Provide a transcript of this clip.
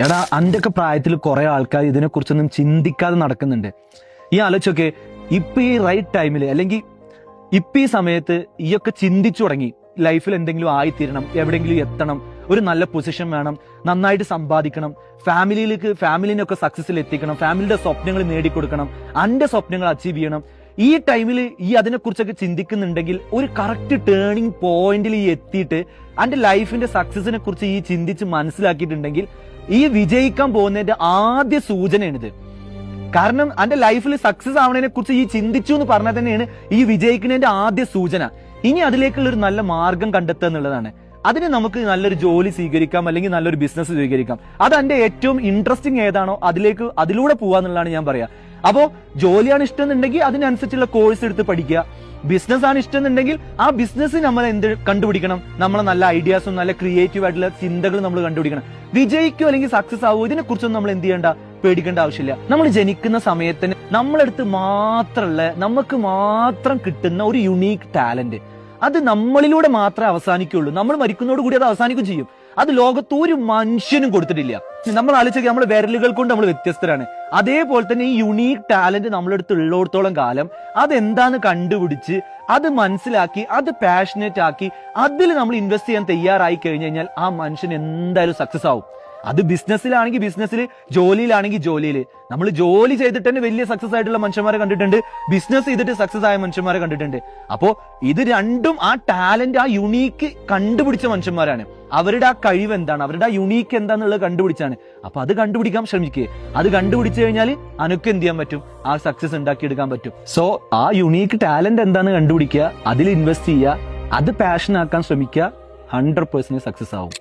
എടാ അന്റെ ഒക്കെ പ്രായത്തിൽ കുറെ ആൾക്കാർ ഇതിനെക്കുറിച്ചൊന്നും ചിന്തിക്കാതെ നടക്കുന്നുണ്ട്. ഈ ആലോചിച്ചൊക്കെ ഇപ്പൊ ഈ റൈറ്റ് ടൈമിൽ അല്ലെങ്കിൽ ഇപ്പൊ ഈ സമയത്ത് ഈയൊക്കെ ചിന്തിച്ചു തുടങ്ങി ലൈഫിൽ ആയിത്തീരണം, എവിടെയെങ്കിലും എത്തണം, ഒരു നല്ല പൊസിഷൻ വേണം, നന്നായിട്ട് സമ്പാദിക്കണം, ഫാമിലിനൊക്കെ സക്സസിൽ എത്തിക്കണം, ഫാമിലിയുടെ സ്വപ്നങ്ങൾ നേടിക്കൊടുക്കണം, അന്റെ സ്വപ്നങ്ങൾ അച്ചീവ് ചെയ്യണം. ഈ ടൈമിൽ ഈ അതിനെക്കുറിച്ചൊക്കെ ചിന്തിക്കുന്നുണ്ടെങ്കിൽ ഒരു കറക്റ്റ് ടേണിംഗ് പോയിന്റിൽ ഈ എത്തിയിട്ട് അന്റെ ലൈഫിന്റെ സക്സസിനെ കുറിച്ച് ഈ ചിന്തിച്ച് മനസ്സിലാക്കിയിട്ടുണ്ടെങ്കിൽ ഈ വിജയിക്കാൻ പോകുന്നതിന്റെ ആദ്യ സൂചനയാണിത്. കാരണം അന്റെ ലൈഫിൽ സക്സസ് ആവുന്നതിനെ കുറിച്ച് ഈ ചിന്തിച്ചു എന്ന് പറഞ്ഞാൽ തന്നെയാണ് ഈ വിജയിക്കുന്നതിന്റെ ആദ്യ സൂചന. ഇനി അതിലേക്കുള്ള ഒരു നല്ല മാർഗം കണ്ടെത്തുക എന്നുള്ളതാണ്. അതിന് നമുക്ക് നല്ലൊരു ജോലി സ്വീകരിക്കാം, അല്ലെങ്കിൽ നല്ലൊരു ബിസിനസ് സ്വീകരിക്കാം. അത് എന്റെ ഏറ്റവും ഇൻട്രസ്റ്റിംഗ് ഏതാണോ അതിലൂടെ പോവാന്നുള്ളതാണ് ഞാൻ പറയാ. അപ്പോ ജോലിയാണ് ഇഷ്ടം എന്നുണ്ടെങ്കിൽ അതിനനുസരിച്ചുള്ള കോഴ്സ് എടുത്ത് പഠിക്കുക. ബിസിനസ് ആണ് ഇഷ്ടം എന്നുണ്ടെങ്കിൽ ആ ബിസിനസ് നമ്മൾ എന്ത് കണ്ടുപിടിക്കണം, നമ്മളെ നല്ല ഐഡിയാസും നല്ല ക്രിയേറ്റീവ് ആയിട്ടുള്ള ചിന്തകൾ നമ്മൾ കണ്ടുപിടിക്കണം. വിജയിക്കോ അല്ലെങ്കിൽ സക്സസ് ആവോ ഇതിനെ കുറിച്ചൊന്നും നമ്മൾ എന്ത് ചെയ്യേണ്ട, പേടിക്കേണ്ട ആവശ്യമില്ല. നമ്മൾ ജനിക്കുന്ന സമയത്തിന് നമ്മളെടുത്ത് മാത്രമുള്ള, നമുക്ക് മാത്രം കിട്ടുന്ന ഒരു യുണീക്ക് ടാലന്റ്, അത് നമ്മളിലൂടെ മാത്രമേ അവസാനിക്കുള്ളൂ. നമ്മൾ മരിക്കുന്നതോട് കൂടി അത് അവസാനിക്കും ചെയ്യും. അത് ലോകത്ത് ഒരു മനുഷ്യനും കൊടുത്തിട്ടില്ല. നമ്മൾ ആലോചിക്കുക, നമ്മുടെ വിരലുകൾ കൊണ്ട് നമ്മൾ വ്യത്യസ്തരാണ്. അതേപോലെ തന്നെ ഈ യുണീക്ക് ടാലന്റ് നമ്മളെടുത്ത് ഉള്ളിടത്തോളം കാലം അതെന്താന്ന് കണ്ടുപിടിച്ച് അത് മനസ്സിലാക്കി അത് പാഷനേറ്റ് ആക്കി അതിൽ നമ്മൾ ഇൻവെസ്റ്റ് ചെയ്യാൻ തയ്യാറായി കഴിഞ്ഞു കഴിഞ്ഞാൽ ആ മനുഷ്യൻ എന്തായാലും സക്സസ് ആവും. അത് ബിസിനസ്സിലാണെങ്കിൽ ബിസിനസ്സിൽ, ജോലിയിലാണെങ്കിൽ ജോലിയിൽ. നമ്മൾ ജോലി ചെയ്തിട്ട് തന്നെ വലിയ സക്സസ് ആയിട്ടുള്ള മനുഷ്യന്മാരെ കണ്ടിട്ടുണ്ട്, ബിസിനസ് ചെയ്തിട്ട് സക്സസ് ആയ മനുഷ്യന്മാരെ കണ്ടിട്ടുണ്ട്. അപ്പോ ഇത് രണ്ടും ആ ടാലന്റ്, ആ യുണീക്ക് കണ്ടുപിടിച്ച മനുഷ്യന്മാരാണ്. അവരുടെ ആ കഴിവ് എന്താണ്, അവരുടെ ആ യുണീക്ക് എന്താന്നുള്ളത് കണ്ടുപിടിച്ചാണ്. അപ്പൊ അത് കണ്ടുപിടിക്കാൻ ശ്രമിക്കുക. അത് കണ്ടുപിടിച്ചു കഴിഞ്ഞാൽ അനക്ക് എന്ത് ചെയ്യാൻ പറ്റും, ആ സക്സസ് ഉണ്ടാക്കിയെടുക്കാൻ പറ്റും. സോ ആ യുണീക്ക് ടാലന്റ് എന്താന്ന് കണ്ടുപിടിക്കുക, അതിൽ ഇൻവെസ്റ്റ് ചെയ്യുക, അത് പാഷൻ ആക്കാൻ ശ്രമിക്കുക. 100% സക്സസ് ആവും.